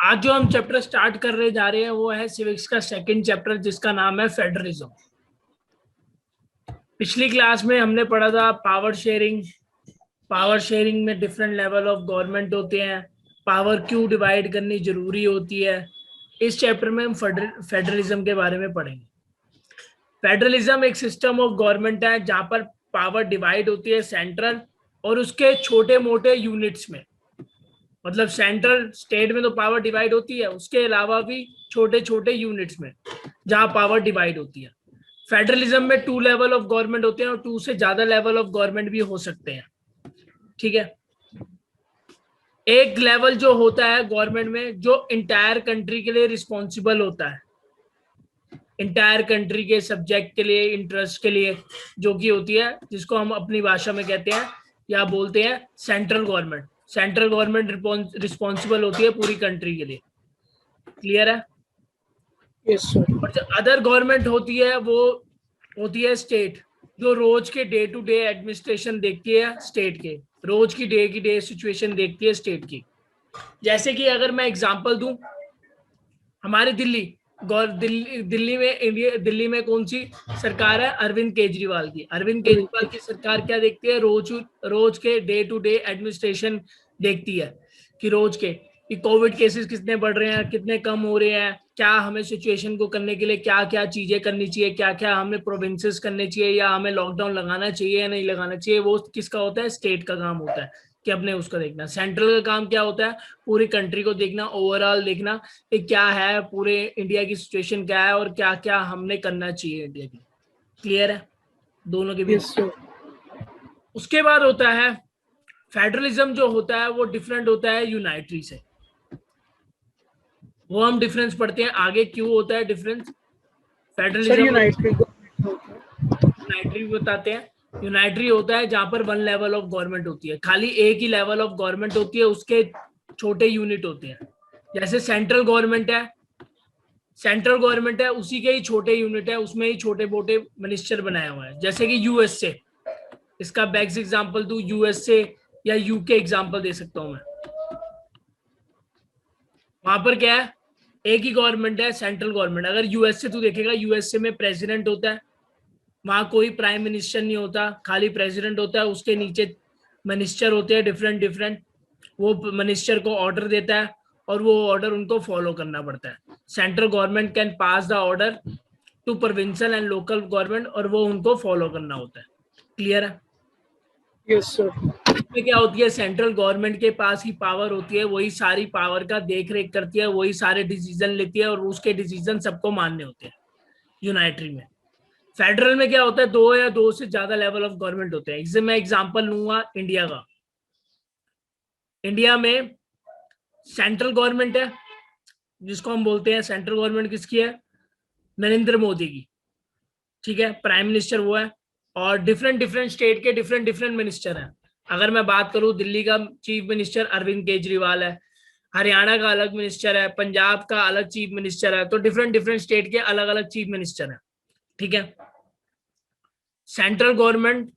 आज जो हम चैप्टर स्टार्ट कर रहे जा रहे हैं वो है सिविक्स का सेकंड चैप्टर, जिसका नाम है फेडरलिज्म। पिछली क्लास में हमने पढ़ा था पावर शेयरिंग। पावर शेयरिंग में डिफरेंट लेवल ऑफ गवर्नमेंट होते हैं, पावर क्यों डिवाइड करनी जरूरी होती है। इस चैप्टर में हम फेडरलिज्म के बारे में पढ़ेंगे। फेडरलिज्म एक सिस्टम ऑफ गवर्नमेंट है जहां पर पावर डिवाइड होती है सेंट्रल और उसके छोटे मोटे यूनिट्स में। मतलब सेंट्रल स्टेट में तो पावर डिवाइड होती है, उसके अलावा भी छोटे छोटे यूनिट्स में जहां पावर डिवाइड होती है। फेडरलिज्म में 2 लेवल ऑफ गवर्नमेंट होते हैं और 2 से ज्यादा लेवल ऑफ गवर्नमेंट भी हो सकते हैं। ठीक है, एक लेवल जो होता है गवर्नमेंट में जो इंटायर कंट्री के लिए रिस्पॉन्सिबल होता है, इंटायर कंट्री के सब्जेक्ट के लिए, इंटरेस्ट के लिए, जो कि होती है, जिसको हम अपनी भाषा में कहते हैं या बोलते हैं central government. Central government responsible होती है पूरी कंट्री के लिए। क्लियर है? Yes sir. और जो अदर गवर्नमेंट होती है वो होती है स्टेट, जो रोज के डे टू डे एडमिनिस्ट्रेशन देखती है स्टेट के, रोज की डे सिचुएशन देखती है स्टेट की। जैसे कि अगर मैं एग्जांपल दूं, हमारे दिल्ली में कौन सी सरकार है? अरविंद केजरीवाल की। अरविंद केजरीवाल की सरकार क्या देखती है? रोज के डे टू डे एडमिनिस्ट्रेशन देखती है कि रोज के कि कोविड केसेस कितने बढ़ रहे हैं, कितने कम हो रहे हैं, क्या हमें सिचुएशन को करने के लिए क्या क्या चीजें करनी चाहिए, क्या क्या हमें प्रोविंसेस करने चाहिए, या हमें लॉकडाउन लगाना चाहिए या नहीं लगाना चाहिए। वो किसका होता है? स्टेट का काम होता है कि अपने उसका देखना। सेंट्रल का काम क्या होता है? पूरी कंट्री को देखना, ओवरऑल देखना कि क्या है, पूरे इंडिया की सिचुएशन क्या है और क्या क्या हमने करना चाहिए इंडिया की। क्लियर है दोनों के बीच? उसके बाद होता है फेडरलिज्म, जो होता है वो डिफरेंट होता है यूनाइटरी से। वो हम डिफरेंस पढ़ते हैं आगे, क्यों होता है डिफरेंस फेडरलिज्म। यूनाइटरी बताते हैं। यूनाइटरी होता है जहां पर 1 लेवल ऑफ गवर्नमेंट होती है, खाली एक ही लेवल ऑफ गवर्नमेंट होती है, उसके छोटे यूनिट होते हैं। जैसे सेंट्रल गवर्नमेंट है, उसी के ही छोटे यूनिट है, उसमें ही छोटे मोटे मिनिस्टर बनाया हुआ है। जैसे कि यूएसए, इसका बेस्ट एग्जांपल दूं, यूएसए या यूके एग्जांपल दे सकता हूं मैं। वहां पर क्या है? एक ही गवर्नमेंट है, सेंट्रल गवर्नमेंट। अगर यूएसए तू देखेगा, यूएसए में प्रेसिडेंट होता है, वहां कोई प्राइम मिनिस्टर नहीं होता, खाली प्रेसिडेंट होता है, उसके नीचे मिनिस्टर होते हैं डिफरेंट। वो मिनिस्टर को ऑर्डर देता है और वो ऑर्डर उनको फॉलो करना पड़ता है। Central government can pass the order to provincial and local government और वो उनको फॉलो करना होता है। क्लियर है? Yes sir. इसमें क्या होती है? सेंट्रल गवर्नमेंट के पास ही पावर होती है, वही सारी पावर का देख रेख करती है, वही सारे डिसीजन लेती है और उसके डिसीजन सबको मानने होते हैं यूनाइटरी में। फेडरल में क्या होता है? 2 या 2 से ज्यादा लेवल ऑफ गवर्नमेंट होते हैं। इससे मैं एग्जांपल लूंगा इंडिया का। इंडिया में सेंट्रल गवर्नमेंट है, जिसको हम बोलते हैं सेंट्रल गवर्नमेंट किसकी है? नरेंद्र मोदी की। ठीक है, प्राइम मिनिस्टर वो है और डिफरेंट स्टेट के डिफरेंट मिनिस्टर हैं। अगर मैं बात करूं, दिल्ली का चीफ मिनिस्टर अरविंद केजरीवाल है, हरियाणा का अलग मिनिस्टर है, पंजाब का अलग चीफ मिनिस्टर है, तो डिफरेंट स्टेट के अलग अलग चीफ मिनिस्टर हैं। ठीक है, सेंट्रल गवर्नमेंट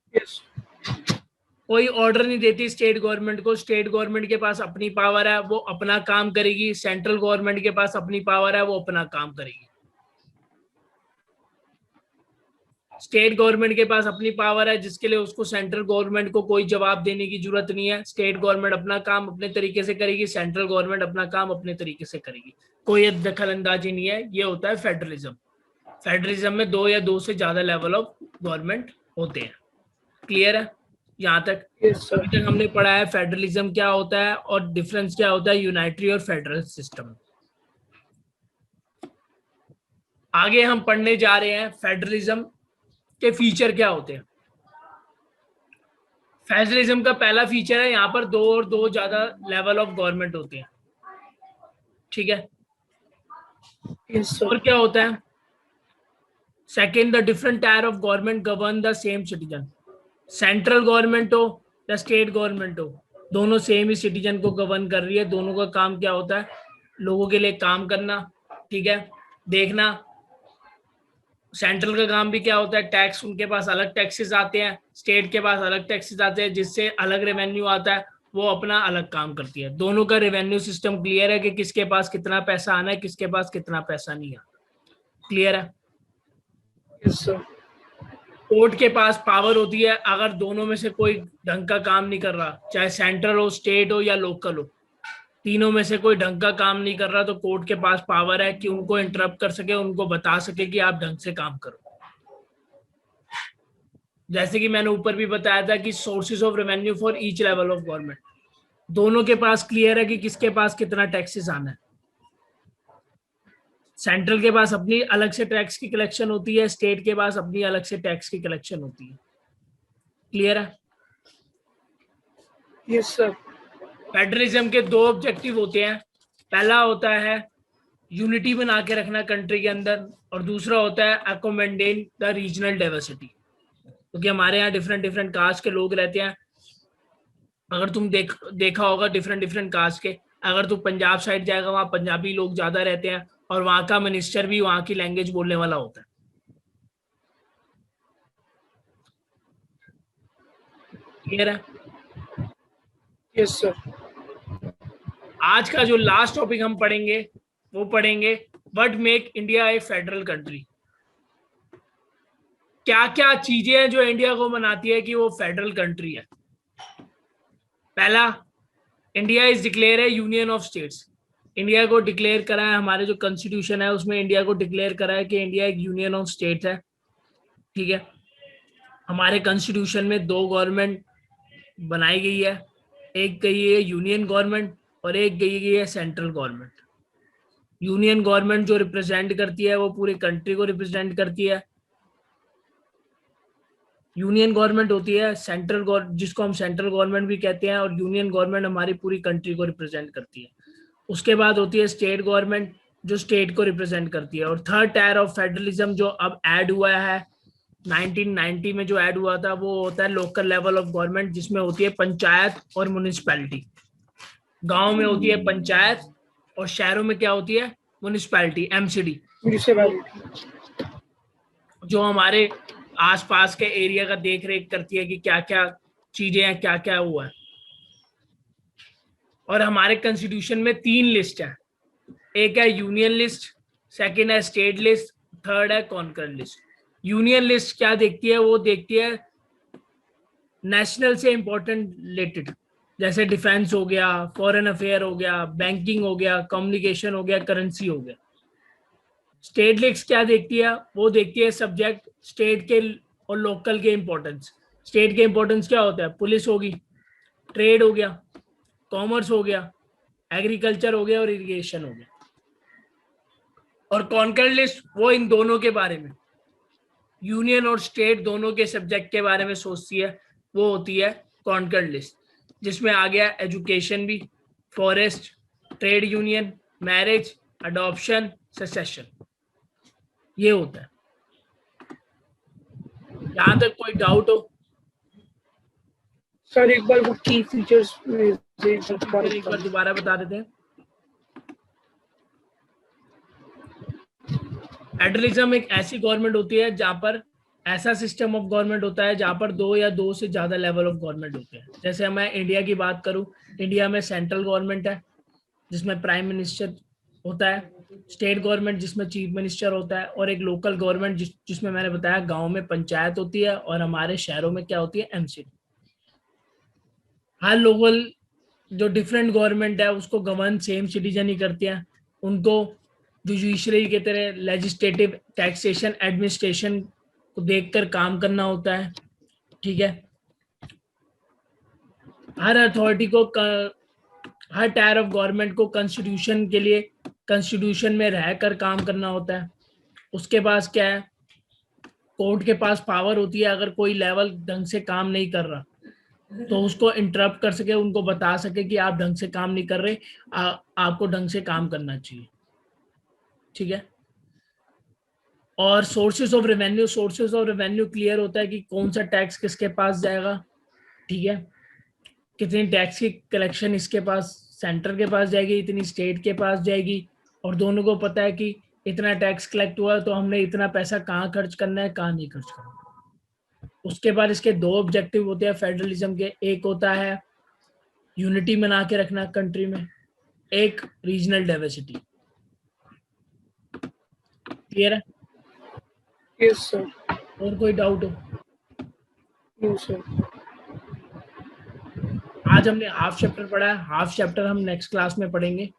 कोई ऑर्डर नहीं देती स्टेट गवर्नमेंट को। स्टेट गवर्नमेंट के पास अपनी पावर है, वो अपना काम करेगी। सेंट्रल गवर्नमेंट के पास अपनी पावर है, वो अपना काम करेगी। स्टेट गवर्नमेंट के पास अपनी पावर है, जिसके लिए उसको सेंट्रल गवर्नमेंट को कोई जवाब देने की जरूरत नहीं है। स्टेट गवर्नमेंट अपना काम अपने तरीके से करेगी, सेंट्रल गवर्नमेंट अपना काम अपने तरीके से करेगी, कोई दखल अंदाजी नहीं है। ये होता है फेडरलिज्म। फेडरलिज्म में 2 या 2 से ज्यादा लेवल ऑफ गवर्नमेंट होते हैं। क्लियर है यहाँ तक? अभी तक हमने पढ़ा है फेडरलिज्म क्या होता है और डिफरेंस क्या होता है यूनाइटरी और फेडरल सिस्टम। आगे हम पढ़ने जा रहे हैं फेडरलिज्म के फीचर क्या होते हैं। फेडरलिज्म का पहला फीचर है, यहाँ पर 2 और 2 ज्यादा लेवल ऑफ गवर्नमेंट होते हैं। ठीक है, और क्या होता है? Second, the different tyre of government govern the same citizen. Central government हो या स्टेट गवर्नमेंट हो, दोनों सेम ही सिटीजन को गवर्न कर रही है। दोनों का काम क्या होता है? लोगों के लिए काम करना। ठीक है, देखना। सेंट्रल का काम भी क्या होता है? टैक्स, उनके पास अलग टैक्सेस आते हैं, स्टेट के पास अलग टैक्सेस आते हैं, जिससे अलग रेवेन्यू आता है। वो अपना अलग काम करती है। दोनों का रेवेन्यू सिस्टम क्लियर है कि किसके पास कितना पैसा आना है, किसके पास कितना पैसा नहीं आना। क्लियर है? Yes, sir. कोर्ट के पास पावर होती है, अगर दोनों में से कोई ढंग का काम नहीं कर रहा, चाहे सेंट्रल हो, स्टेट हो या लोकल हो, तीनों में से कोई ढंग का काम नहीं कर रहा, तो कोर्ट के पास पावर है कि उनको इंटरप्ट कर सके, उनको बता सके कि आप ढंग से काम करो। जैसे कि मैंने ऊपर भी बताया था कि sources of revenue for each level of government, दोनों के पास क्लियर है कि किसके पास कितना टैक्सेस आना है। सेंट्रल के पास अपनी अलग से टैक्स की कलेक्शन होती है, स्टेट के पास अपनी अलग से टैक्स की कलेक्शन होती है। क्लियर है? Yes, sir. फेडरलिज्म के दो ऑब्जेक्टिव होते हैं। पहला होता है यूनिटी बना के रखना कंट्री के अंदर, और दूसरा होता है अकोमोडेट द रीजनल डाइवर्सिटी, क्योंकि हमारे यहाँ डिफरेंट डिफरेंट कास्ट के लोग रहते हैं। अगर तुम देखा होगा डिफरेंट डिफरेंट कास्ट के, अगर तुम पंजाब साइड जाएगा वहाँ पंजाबी लोग ज्यादा रहते हैं, और वहाँ का मिनिस्टर भी वहाँ की लैंग्वेज बोलने वाला होता है। क्लियर है? Yes, sir. आज का जो लास्ट टॉपिक हम पढ़ेंगे वो पढ़ेंगे what make India A federal country. क्या क्या चीजें हैं जो इंडिया को बनाती है कि वो फेडरल कंट्री है। पहला, इंडिया इज डिक्लेयर है यूनियन ऑफ स्टेट्स। इंडिया को डिक्लेयर करा है, हमारे जो कॉन्स्टिट्यूशन है उसमें इंडिया को डिक्लेयर करा है कि इंडिया एक यूनियन ऑफ स्टेट्स है। ठीक है? हमारे कॉन्स्टिट्यूशन में दो गवर्नमेंट बनाई गई है, एक गई है यूनियन गवर्नमेंट और एक गई है सेंट्रल गवर्नमेंट। यूनियन गवर्नमेंट जो रिप्रेजेंट करती है वो पूरी कंट्री को रिप्रेजेंट करती है। यूनियन गवर्नमेंट होती है सेंट्रल, जिसको हम सेंट्रल गवर्नमेंट भी कहते हैं, और यूनियन गवर्नमेंट हमारी पूरी कंट्री को रिप्रेजेंट करती है। उसके बाद होती है स्टेट गवर्नमेंट जो स्टेट को रिप्रेजेंट करती है। और थर्ड टायर ऑफ फेडरलिज्म जो अब ऐड हुआ है 1990 में, जो ऐड हुआ था, वो होता है लोकल लेवल ऑफ गवर्नमेंट, जिसमें होती है पंचायत और म्युनिसिपैलिटी। गांव में होती है पंचायत और शहरों में क्या होती है? Municipality, MCD, Municipality. जो हमारे आसपास के एरिया का देख रेख करती है कि क्या क्या चीजें हैं, क्या क्या हुआ है। और हमारे कॉन्स्टिट्यूशन में 3 लिस्ट है, एक है यूनियन लिस्ट, सेकंड है स्टेट लिस्ट, थर्ड है कॉन्कर लिस्ट। यूनियन लिस्ट क्या देखती है? वो देखती है नेशनल से इंपॉर्टेंट रिलेटेड, जैसे डिफेंस हो गया, फॉरेन अफेयर हो गया, बैंकिंग हो गया, कम्युनिकेशन हो गया, करेंसी हो गया। स्टेट लिस्ट क्या देखती है? वो देखती है सब्जेक्ट स्टेट के और लोकल के इंपॉर्टेंस। स्टेट के इंपॉर्टेंस क्या होता है? पुलिस होगी, ट्रेड हो गया, कॉमर्स हो गया, एग्रीकल्चर हो गया और इरिगेशन हो गया। और कॉन्कर लिस्ट वो इन दोनों के बारे में, यूनियन और स्टेट दोनों के सब्जेक्ट के बारे में सोचती है, वो होती है कॉन्कर लिस्ट, जिसमें आ गया एजुकेशन भी, forest, trade union, marriage, adoption, succession, ये होता है। यहां तक कोई डाउट हो? सर एक बार वो की फीचर्स एक बार दोबारा बता देते हैं। फेडरलिज्म एक ऐसी गवर्नमेंट होती है जहां पर, ऐसा सिस्टम ऑफ गवर्नमेंट होता है जहां पर दो या दो से ज्यादा लेवल ऑफ गवर्नमेंट होते हैं। जैसे मैं इंडिया की बात करूं, इंडिया में सेंट्रल गवर्नमेंट है जिसमें प्राइम मिनिस्टर होता है, स्टेट गवर्नमेंट जिसमें चीफ मिनिस्टर होता है, और एक लोकल गवर्नमेंट जिसमें मैंने बताया गांव में पंचायत होती है, और हमारे शहरों में क्या होती है? एमसीडी। हर लोकल जो डिफरेंट गवर्नमेंट है उसको गवर्न सेम सिटीजन ही करते हैं। उनको जुडिशरी की तरह लेजिस्लेटिव, टैक्सेशन, एडमिनिस्ट्रेशन को देखकर काम करना होता है। ठीक है? हर अथॉरिटी को, हर टायर ऑफ गवर्नमेंट को कॉन्स्टिट्यूशन के लिए कॉन्स्टिट्यूशन में रहकर काम करना होता है। उसके पास क्या है? कोर्ट के पास पावर होती है, अगर कोई लेवल ढंग से काम नहीं कर रहा तो उसको इंटरप्ट कर सके, उनको बता सके कि आप ढंग से काम नहीं कर रहे, आपको ढंग से काम करना चाहिए। ठीक है? और सोर्सेस ऑफ रेवेन्यू क्लियर होता है कि कौन सा टैक्स किसके पास जाएगा। ठीक है? कितनी टैक्स की कलेक्शन इसके पास, सेंटर के पास जाएगी, इतनी स्टेट के पास जाएगी, और दोनों को पता है कि इतना टैक्स कलेक्ट हुआ तो हमने इतना पैसा कहाँ खर्च करना है, कहाँ नहीं खर्च करना। उसके बाद इसके दो ऑब्जेक्टिव होते हैं फेडरलिज्म के, एक होता है यूनिटी बना के रखना कंट्री में, एक रीजनल डाइवर्सिटी। क्लियर है? Yes, sir. और कोई डाउट हो? No, sir. आज हमने हाफ चैप्टर पढ़ा है, हाफ चैप्टर हम नेक्स्ट क्लास में पढ़ेंगे।